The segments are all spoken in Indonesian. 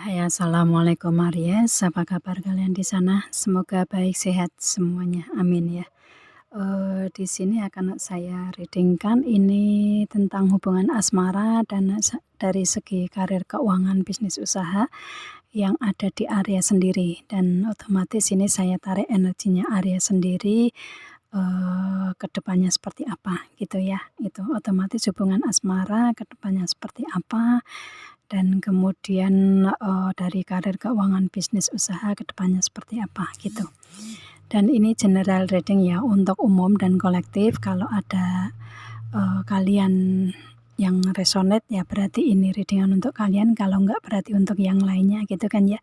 Hai, assalamualaikum Aries, apa kabar kalian di sana? Semoga baik, sehat semuanya, amin ya. Di sini akan saya reading-kan ini tentang hubungan asmara dan dari segi karir, keuangan, bisnis usaha yang ada di Aries sendiri, dan otomatis ini saya tarik energinya Aries sendiri, ke depannya seperti apa gitu ya. Itu otomatis hubungan asmara ke depannya seperti apa, dan kemudian, dari karir, keuangan, bisnis usaha ke depannya seperti apa gitu. Dan ini general reading ya, untuk umum dan kolektif. Kalau ada, kalian yang resonate ya berarti ini readingan untuk kalian, kalau enggak berarti untuk yang lainnya gitu kan ya.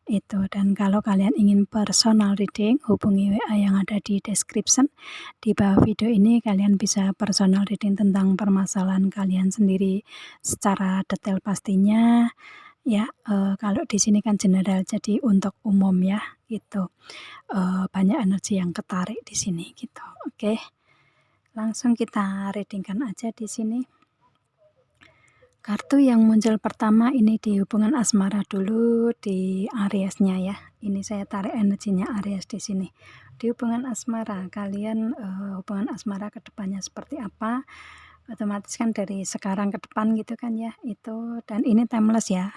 Itu, dan kalau kalian ingin personal reading, hubungi WA yang ada di description. Di bawah video ini kalian bisa personal reading tentang permasalahan kalian sendiri secara detail pastinya ya. Kalau di sini kan general, jadi untuk umum ya gitu. Banyak energi yang ketarik di sini gitu. Oke. Langsung kita readingkan aja di sini. Kartu yang muncul pertama ini di hubungan asmara dulu, di Ariesnya ya. Ini saya tarik energinya Aries di sini. Di hubungan asmara kalian, hubungan asmara ke depannya seperti apa? Otomatis kan dari sekarang ke depan gitu kan ya, itu. Dan ini timeless ya,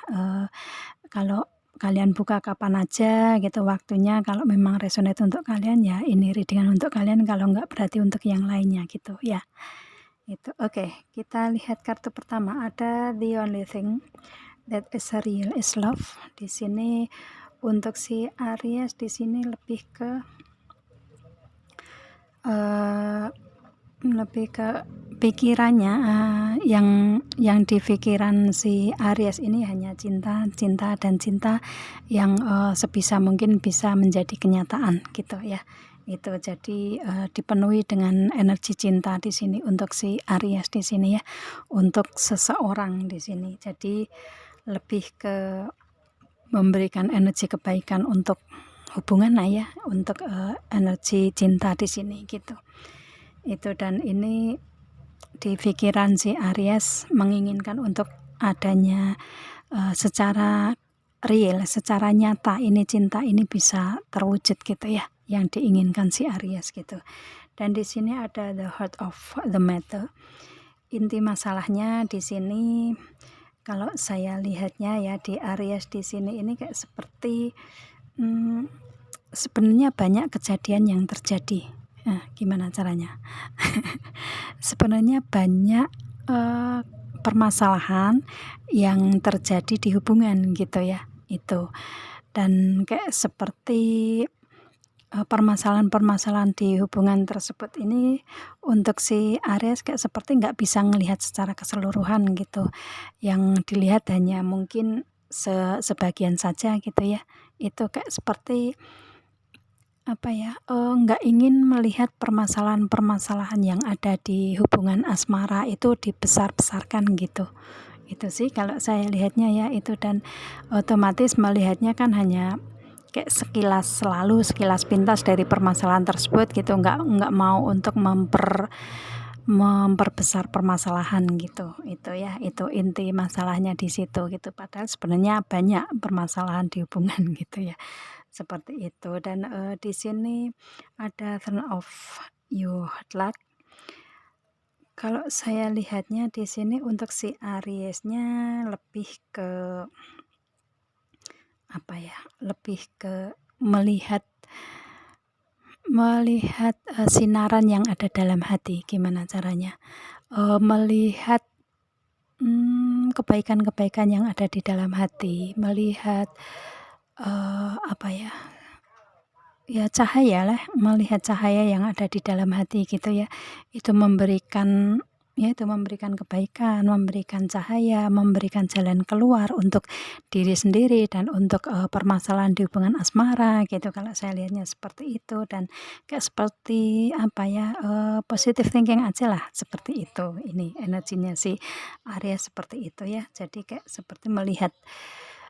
kalau kalian buka kapan aja gitu waktunya, kalau memang resonate untuk kalian ya ini readingan untuk kalian, kalau enggak berarti untuk yang lainnya gitu ya. Itu. Oke, kita lihat kartu pertama, ada the only thing that is real is love. Di sini untuk si Aries di sini lebih ke pikirannya, yang di pikiran si Aries ini hanya cinta dan cinta yang sebisa mungkin bisa menjadi kenyataan gitu ya. Itu jadi dipenuhi dengan energi cinta di sini untuk si Aries di sini ya, untuk seseorang di sini. Jadi lebih ke memberikan energi kebaikan untuk hubungan lah ya, untuk energi cinta di sini gitu. Itu, dan ini di pikiran si Aries menginginkan untuk adanya secara real, secara nyata ini cinta ini bisa terwujud gitu ya, yang diinginkan si Aries gitu. Dan di sini ada the heart of the matter. Inti masalahnya di sini kalau saya lihatnya ya, di Aries di sini ini kayak seperti sebenarnya banyak kejadian yang terjadi. Nah, gimana caranya? Sebenarnya banyak permasalahan yang terjadi di hubungan gitu ya, itu. Dan kayak seperti permasalahan-permasalahan di hubungan tersebut ini untuk si Aries kayak seperti nggak bisa ngelihat secara keseluruhan gitu. Yang dilihat hanya mungkin sebagian saja gitu ya. Itu kayak seperti apa ya, nggak ingin melihat permasalahan-permasalahan yang ada di hubungan asmara itu dibesar-besarkan gitu. Itu sih kalau saya lihatnya ya itu, dan otomatis melihatnya kan hanya kayak sekilas pintas dari permasalahan tersebut gitu, nggak mau untuk memperbesar permasalahan gitu. Itu ya, itu inti masalahnya di situ gitu. Padahal sebenarnya banyak permasalahan di hubungan gitu ya. Seperti itu. Dan di sini ada turn of your luck. Kalau saya lihatnya di sini untuk si Ariesnya lebih ke apa ya? Lebih ke melihat sinaran yang ada dalam hati. Gimana caranya? Melihat kebaikan-kebaikan yang ada di dalam hati, melihat apa ya? Ya cahaya lah, melihat cahaya yang ada di dalam hati gitu ya. Itu memberikan kebaikan, memberikan cahaya, memberikan jalan keluar untuk diri sendiri dan untuk permasalahan di hubungan asmara gitu, kalau saya lihatnya seperti itu. Dan kayak seperti apa ya, positive thinking aja lah, seperti itu. Ini energinya si Aries seperti itu ya. Jadi kayak seperti melihat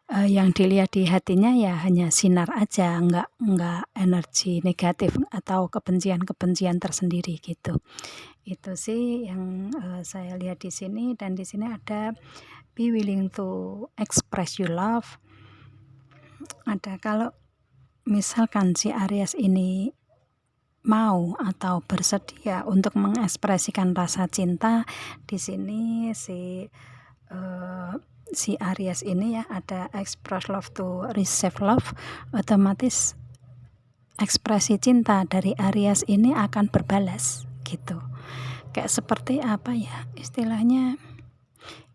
yang dilihat di hatinya ya hanya sinar aja, enggak energi negatif atau kebencian-kebencian tersendiri gitu. Itu sih yang saya lihat di sini. Dan di sini ada be willing to express your love. ada. Kalau misalkan si Aries ini mau atau bersedia untuk mengekspresikan rasa cinta, di sini si Aries ini ya ada express love to receive love, otomatis ekspresi cinta dari Aries ini akan berbalas gitu. Kayak seperti apa ya istilahnya,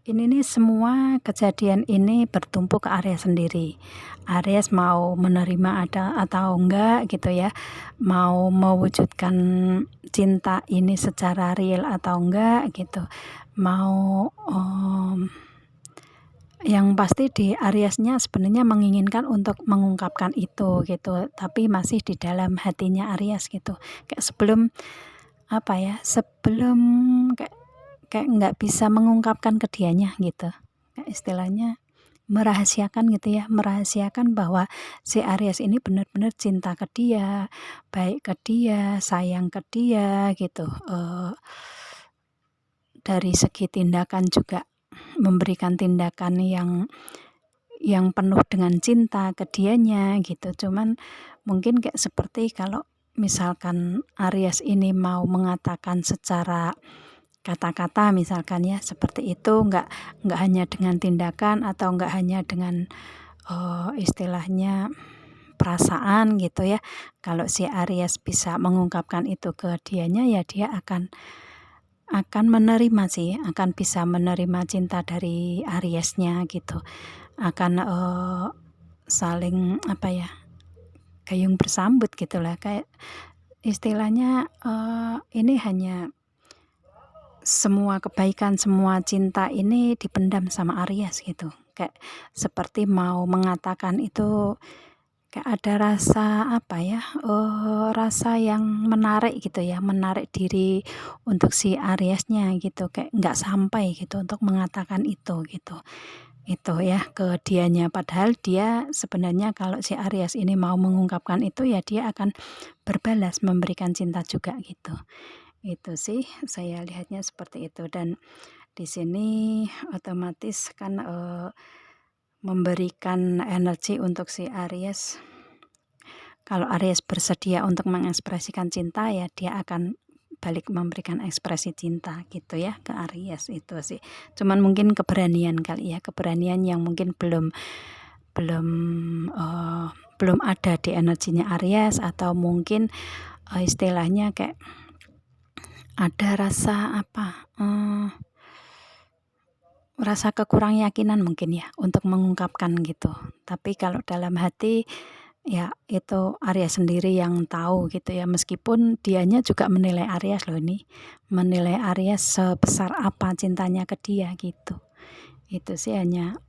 ini nih semua kejadian ini bertumpu ke Aries sendiri. Aries mau menerima ada atau enggak gitu ya, mau mewujudkan cinta ini secara real atau enggak gitu, mau yang pasti di Ariesnya sebenarnya menginginkan untuk mengungkapkan itu gitu, tapi masih di dalam hatinya Aries gitu. Kayak sebelum apa ya, sebelum kayak nggak bisa mengungkapkan ke dianya gitu. Kayak istilahnya merahasiakan gitu ya, merahasiakan bahwa si Aries ini benar-benar cinta ke dia, baik ke dia, sayang ke dia gitu. Dari segi tindakan juga memberikan tindakan yang penuh dengan cinta ke dianya gitu. Cuman mungkin kayak seperti kalau misalkan Aries ini mau mengatakan secara kata-kata misalkan ya seperti itu, nggak hanya dengan tindakan atau nggak hanya dengan istilahnya perasaan gitu ya. Kalau si Aries bisa mengungkapkan itu ke dianya ya dia akan menerima sih, akan bisa menerima cinta dari Ariesnya gitu, akan saling apa ya, gayung bersambut gitulah, kayak istilahnya ini hanya semua kebaikan, semua cinta ini dipendam sama Aries gitu. Kayak seperti mau mengatakan itu, kayak ada rasa apa ya, rasa yang menarik gitu ya, menarik diri untuk si Ariesnya gitu, kayak nggak sampai gitu untuk mengatakan itu gitu. Itu ya ke dianya, padahal dia sebenarnya kalau si Aries ini mau mengungkapkan itu ya dia akan berbalas memberikan cinta juga gitu. Itu sih saya lihatnya seperti itu, dan di sini otomatis kan memberikan energi untuk si Aries. Kalau Aries bersedia untuk mengekspresikan cinta ya dia akan balik memberikan ekspresi cinta gitu ya ke Aries, itu sih. Cuman mungkin keberanian kali ya, keberanian yang mungkin belum belum belum ada di energinya Aries, atau mungkin istilahnya kayak ada rasa apa, rasa kekurang yakinan mungkin ya untuk mengungkapkan gitu. Tapi kalau dalam hati ya itu Aries sendiri yang tahu gitu ya, meskipun dianya juga menilai Aries loh ini, menilai Aries sebesar apa cintanya ke dia gitu. Itu sih hanya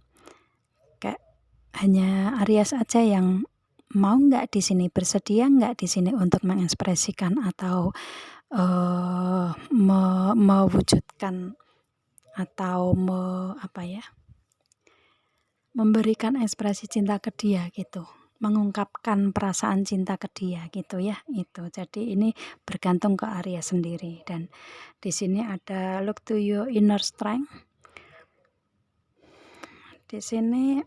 Aries aja yang mau nggak di sini, bersedia nggak di sini untuk mengekspresikan atau mewujudkan atau apa ya, memberikan ekspresi cinta ke dia gitu, mengungkapkan perasaan cinta ke dia gitu ya, itu. Jadi ini bergantung ke Aries sendiri, dan di sini ada look to your inner strength. Di sini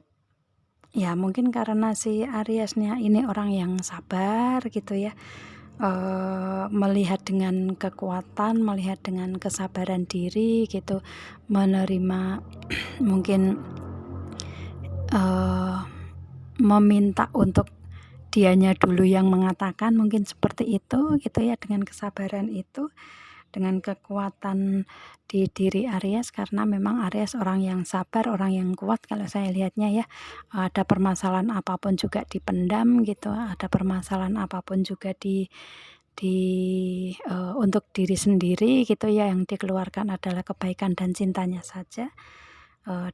ya mungkin karena si Ariesnya ini orang yang sabar gitu ya, melihat dengan kekuatan, melihat dengan kesabaran diri gitu, menerima mungkin meminta untuk dianya dulu yang mengatakan, mungkin seperti itu gitu ya, dengan kesabaran itu, dengan kekuatan di diri Aries, karena memang Aries orang yang sabar, orang yang kuat kalau saya lihatnya ya. Ada permasalahan apapun juga dipendam gitu, ada permasalahan apapun juga untuk diri sendiri gitu ya, yang dikeluarkan adalah kebaikan dan cintanya saja.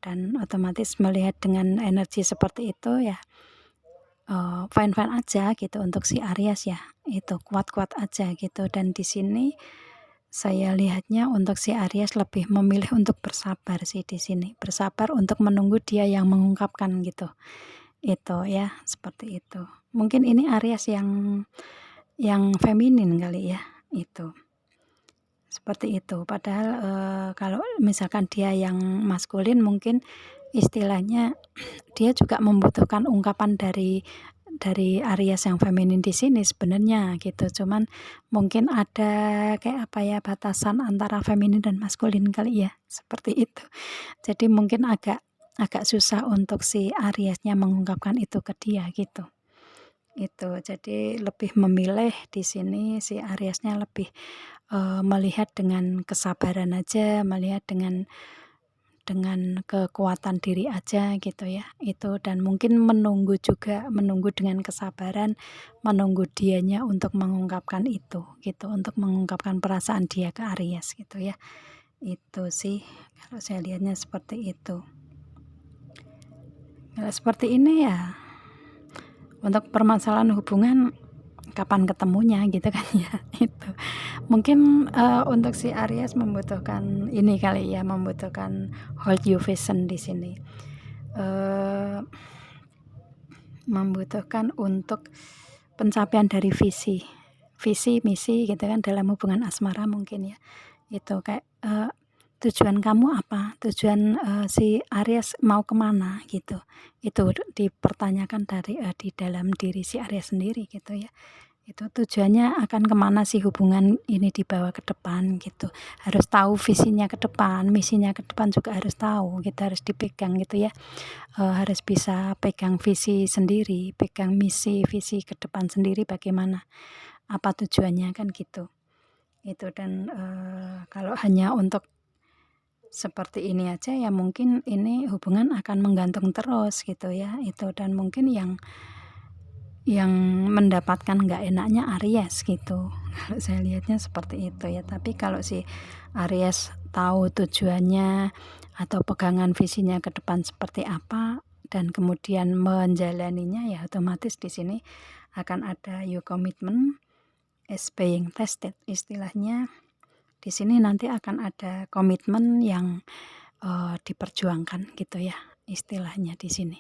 Dan otomatis melihat dengan energi seperti itu ya fine-fine aja gitu untuk si Aries ya, itu kuat-kuat aja gitu. Dan di sini saya lihatnya untuk si Aries lebih memilih untuk bersabar sih di sini, bersabar untuk menunggu dia yang mengungkapkan gitu. Itu ya, seperti itu. Mungkin ini Aries yang feminin kali ya, itu. Seperti itu. Padahal kalau misalkan dia yang maskulin mungkin istilahnya dia juga membutuhkan ungkapan dari Aries yang feminin di sini sebenarnya gitu. Cuman mungkin ada kayak apa ya, batasan antara feminin dan maskulin kali ya, seperti itu. Jadi mungkin agak susah untuk si Ariesnya mengungkapkan itu ke dia gitu. Itu. Jadi lebih memilih di sini si Ariesnya lebih melihat dengan kesabaran aja, melihat dengan kekuatan diri aja gitu ya, itu. Dan mungkin menunggu dengan kesabaran, menunggu dianya untuk mengungkapkan itu gitu, untuk mengungkapkan perasaan dia ke Aries gitu ya. Itu sih kalau saya lihatnya seperti itu. Kalau seperti ini ya, untuk permasalahan hubungan kapan ketemunya gitu kan ya. Itu mungkin untuk si Aries membutuhkan ini kali ya, membutuhkan hold your vision di sini, membutuhkan untuk pencapaian dari visi misi gitu kan dalam hubungan asmara mungkin ya. Itu kayak tujuan kamu apa, tujuan si Aries mau kemana gitu, itu dipertanyakan di dalam diri si Aries sendiri gitu ya. Itu tujuannya akan kemana sih hubungan ini dibawa ke depan gitu, harus tahu visinya ke depan, misinya ke depan juga harus tahu, kita harus dipegang gitu ya. Harus bisa pegang visi sendiri, pegang misi visi ke depan sendiri, bagaimana, apa tujuannya kan gitu. Itu. Dan kalau hanya untuk seperti ini aja ya mungkin ini hubungan akan menggantung terus gitu ya. Itu. Dan mungkin yang mendapatkan nggak enaknya Aries gitu. Kalau saya lihatnya seperti itu ya. Tapi kalau si Aries tahu tujuannya atau pegangan visinya ke depan seperti apa dan kemudian menjalaninya, ya otomatis di sini akan ada your commitment is being tested. Istilahnya di sini nanti akan ada komitmen yang diperjuangkan gitu ya, istilahnya di sini.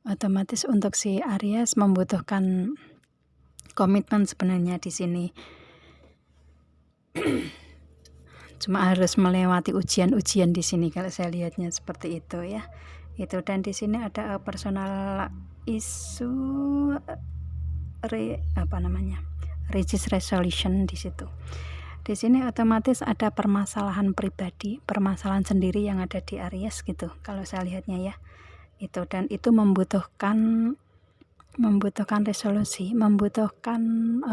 Otomatis untuk si Aries membutuhkan komitmen sebenarnya di sini. Cuma harus melewati ujian-ujian di sini kalau saya lihatnya seperti itu ya. Itu. Dan di sini ada personal isu regis resolution di situ. Di sini otomatis ada permasalahan pribadi, permasalahan sendiri yang ada di Aries gitu kalau saya lihatnya ya. Itu. Dan itu membutuhkan resolusi, membutuhkan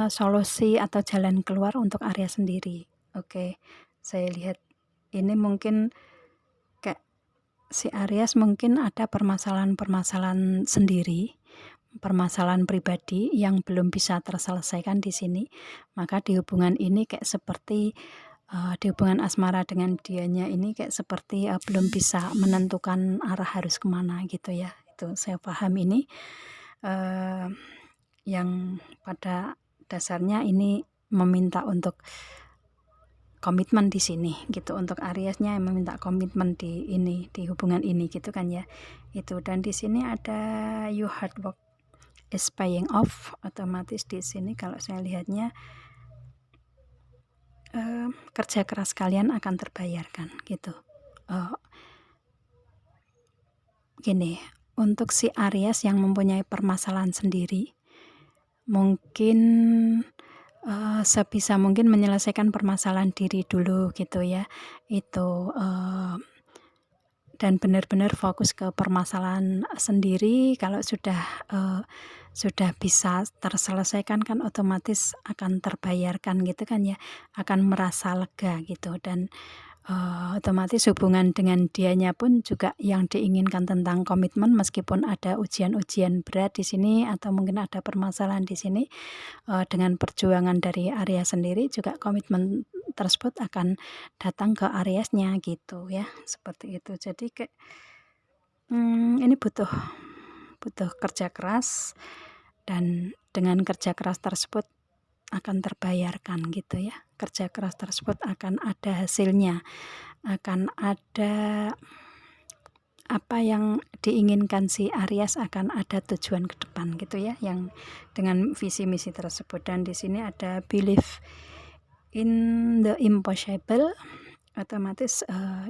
solusi atau jalan keluar untuk Aries sendiri. Oke, saya lihat ini mungkin kayak si Aries mungkin ada permasalahan sendiri, permasalahan pribadi yang belum bisa terselesaikan di sini. Maka di hubungan ini kayak seperti di hubungan asmara dengan dianya ini kayak seperti belum bisa menentukan arah harus kemana gitu ya. Itu saya paham ini. Yang pada dasarnya ini meminta untuk komitmen di sini gitu, untuk Ariesnya yang meminta komitmen di hubungan ini gitu kan ya. Itu. Dan di sini ada your hard work is paying off. Otomatis di sini kalau saya lihatnya kerja keras kalian akan terbayarkan gitu. Gini, untuk si Aries yang mempunyai permasalahan sendiri, mungkin sebisa mungkin menyelesaikan permasalahan diri dulu gitu ya. Itu. Dan benar-benar fokus ke permasalahan sendiri. Kalau sudah bisa terselesaikan kan otomatis akan terbayarkan gitu kan ya, akan merasa lega gitu. Dan otomatis hubungan dengan dianya pun juga yang diinginkan tentang komitmen, meskipun ada ujian-ujian berat di sini atau mungkin ada permasalahan di sini, dengan perjuangan dari Aries sendiri juga komitmen tersebut akan datang ke Ariesnya gitu ya, seperti itu. Jadi kayak ini butuh kerja keras, dan dengan kerja keras tersebut akan terbayarkan gitu ya. Kerja keras tersebut akan ada hasilnya, akan ada apa yang diinginkan si Aries, akan ada tujuan ke depan gitu ya, yang dengan visi misi tersebut. Dan di sini ada belief in the impossible, otomatis,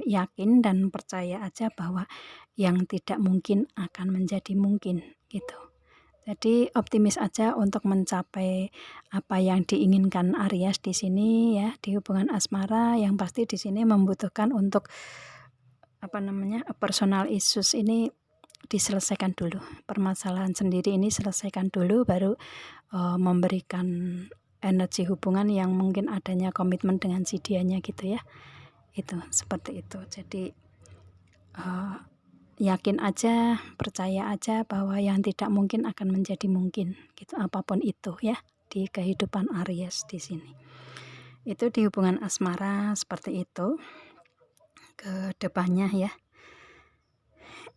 yakin dan percaya aja bahwa yang tidak mungkin akan menjadi mungkin, gitu. Jadi optimis aja untuk mencapai apa yang diinginkan Aries di sini ya, di hubungan asmara yang pasti di sini membutuhkan untuk, personal issues ini diselesaikan dulu. Permasalahan sendiri ini selesaikan dulu baru, memberikan energi hubungan yang mungkin adanya komitmen dengan si dianya gitu ya. Itu, seperti itu. Jadi, yakin aja, percaya aja bahwa yang tidak mungkin akan menjadi mungkin, gitu, apapun itu ya, di kehidupan Aries di sini. Itu di hubungan asmara seperti itu, ke depannya ya.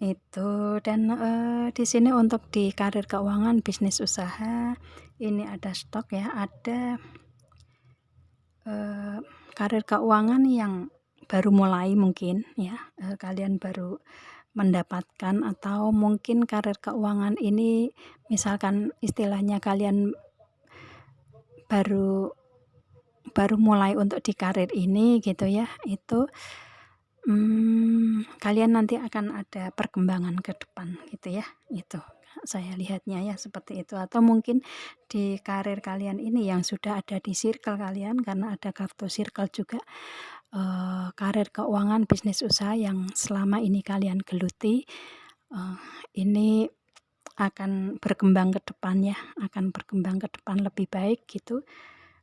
Itu dan, di sini untuk di karir keuangan, bisnis usaha, ini ada stok ya, ada, karir keuangan yang baru mulai mungkin ya, kalian baru mendapatkan atau mungkin karir keuangan ini misalkan istilahnya kalian baru mulai untuk di karir ini gitu ya, itu, kalian nanti akan ada perkembangan ke depan gitu ya, itu saya lihatnya ya seperti itu. Atau mungkin di karir kalian ini yang sudah ada di circle kalian karena ada kartu circle juga, karir keuangan, bisnis usaha yang selama ini kalian geluti, ini akan berkembang ke depan ya, akan berkembang ke depan lebih baik gitu.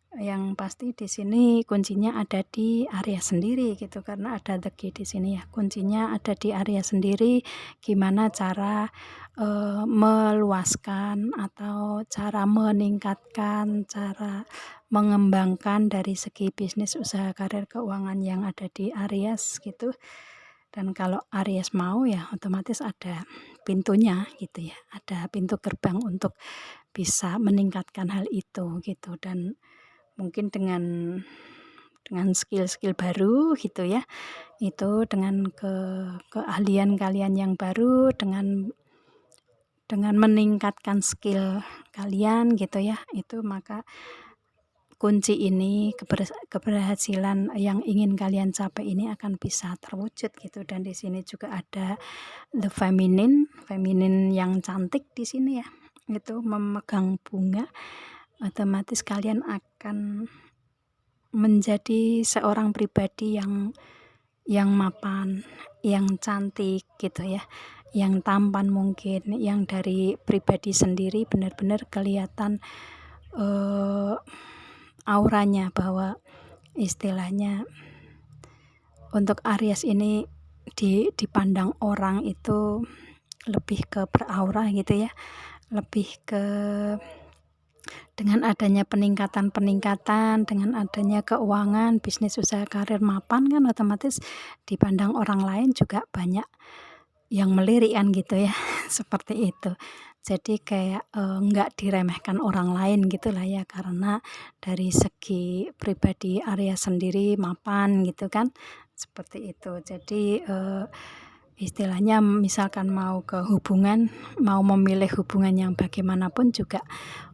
Yang pasti di sini kuncinya ada di area sendiri gitu, karena ada the key di sini ya. Kuncinya ada di area sendiri, gimana cara, meluaskan atau cara meningkatkan, cara mengembangkan dari segi bisnis usaha karir keuangan yang ada di Aries gitu. Dan kalau Aries mau ya otomatis ada pintunya gitu ya, ada pintu gerbang untuk bisa meningkatkan hal itu gitu. Dan mungkin dengan skill-skill baru gitu ya, itu dengan keahlian kalian yang baru, dengan meningkatkan skill kalian gitu ya, itu maka kunci ini keberhasilan yang ingin kalian capai ini akan bisa terwujud gitu. Dan di sini juga ada the feminine yang cantik di sini ya, itu memegang bunga, otomatis kalian akan menjadi seorang pribadi yang mapan, yang cantik gitu ya, yang tampan mungkin, yang dari pribadi sendiri benar-benar kelihatan, auranya, bahwa istilahnya untuk Aries ini dipandang orang itu lebih ke beraura gitu ya, lebih ke dengan adanya peningkatan, dengan adanya keuangan, bisnis usaha karir mapan kan otomatis dipandang orang lain juga banyak yang melirik kan gitu ya, seperti itu. Jadi kayak, nggak diremehkan orang lain gitulah ya, karena dari segi pribadi Aries sendiri mapan gitu kan, seperti itu. Jadi, istilahnya misalkan mau memilih hubungan yang bagaimanapun juga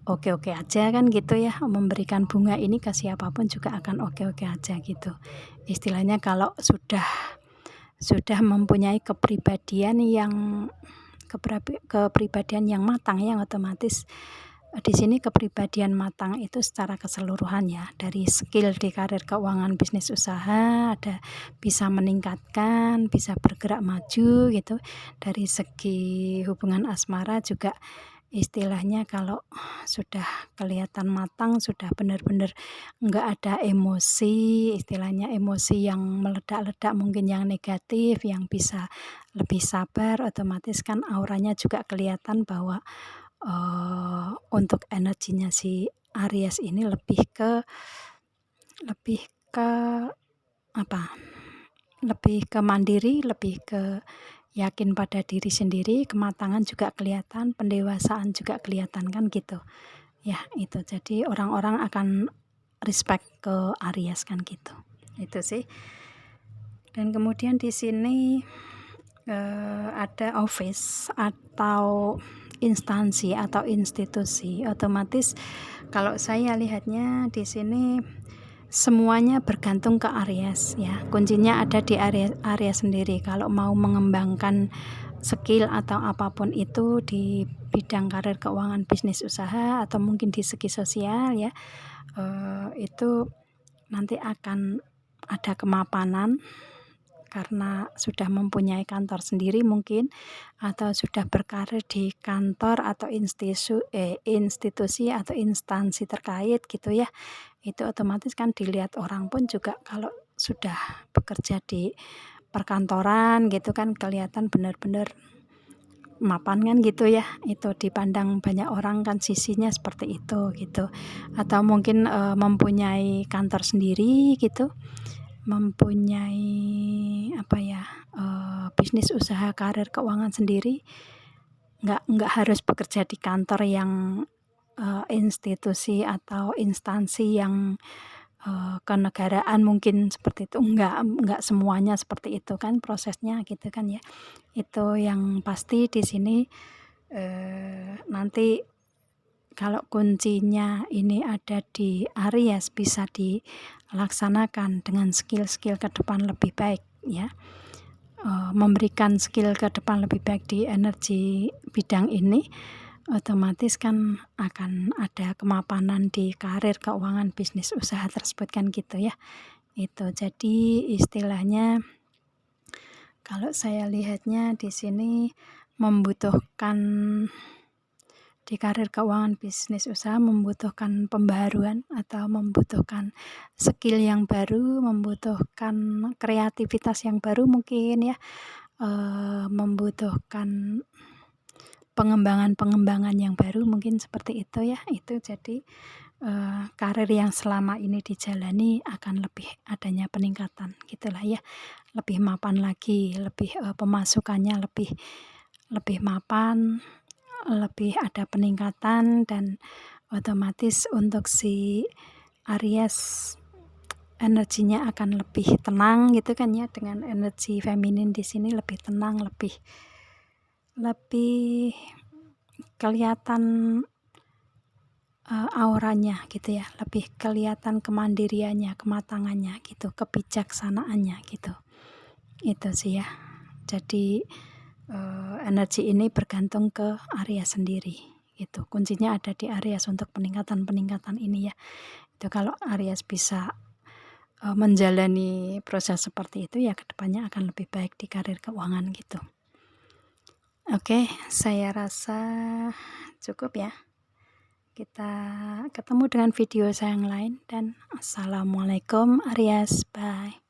oke-oke aja kan gitu ya, memberikan bunga ini ke siapapun juga akan oke-oke aja gitu. Istilahnya kalau sudah mempunyai kepribadian yang matang ya, otomatis di sini kepribadian matang itu secara keseluruhan ya, dari skill di karir keuangan bisnis usaha ada bisa meningkatkan, bisa bergerak maju gitu. Dari segi hubungan asmara juga istilahnya kalau sudah kelihatan matang, sudah benar-benar nggak ada emosi, istilahnya emosi yang meledak-ledak mungkin yang negatif, yang bisa lebih sabar, otomatis kan auranya juga kelihatan bahwa, untuk energinya si Aries ini lebih ke mandiri, lebih ke yakin pada diri sendiri, kematangan juga kelihatan, pendewasaan juga kelihatan kan gitu. Ya itu, jadi orang-orang akan respect ke Aries kan gitu. Itu sih. Dan kemudian di sini, ada office atau instansi atau institusi, otomatis kalau saya lihatnya di sini semuanya bergantung ke Aries ya. Kuncinya ada di Aries sendiri. Kalau mau mengembangkan skill atau apapun itu di bidang karir, keuangan, bisnis, usaha, atau mungkin di segi sosial ya, itu nanti akan ada kemapanan karena sudah mempunyai kantor sendiri mungkin, atau sudah berkarir di kantor atau institusi atau instansi terkait gitu ya. Itu otomatis kan dilihat orang pun juga kalau sudah bekerja di perkantoran gitu kan kelihatan benar-benar mapan kan gitu ya. Itu dipandang banyak orang kan sisinya seperti itu gitu. Atau mungkin mempunyai kantor sendiri gitu, mempunyai apa ya, bisnis usaha karir keuangan sendiri, nggak harus bekerja di kantor yang institusi atau instansi yang kenegaraan mungkin seperti itu, enggak semuanya seperti itu kan prosesnya gitu kan ya. Itu yang pasti di sini nanti kalau kuncinya ini ada di Aries bisa dilaksanakan dengan skill-skill ke depan lebih baik ya. Memberikan skill ke depan lebih baik di energi bidang ini, otomatis kan akan ada kemapanan di karir, keuangan, bisnis, usaha tersebut kan gitu ya. Itu jadi istilahnya kalau saya lihatnya di sini membutuhkan di karir, keuangan, bisnis, usaha membutuhkan pembaharuan atau membutuhkan skill yang baru, membutuhkan kreativitas yang baru mungkin ya, membutuhkan pengembangan yang baru mungkin seperti itu ya. Itu jadi karir yang selama ini dijalani akan lebih adanya peningkatan gitulah ya, lebih mapan lagi, lebih pemasukannya lebih mapan, lebih ada peningkatan, dan otomatis untuk si Aries energinya akan lebih tenang gitu kan ya, dengan energi feminin di sini lebih tenang, lebih kelihatan auranya gitu ya, lebih kelihatan kemandiriannya, kematangannya gitu, kebijaksanaannya gitu. Itu sih ya. Jadi energi ini bergantung ke Aries sendiri gitu. Kuncinya ada di Aries untuk peningkatan ini ya. Itu kalau Aries bisa menjalani proses seperti itu ya, kedepannya akan lebih baik di karir keuangan gitu. Oke, saya rasa cukup ya. Kita ketemu dengan video saya yang lain, dan assalamualaikum Aries, bye.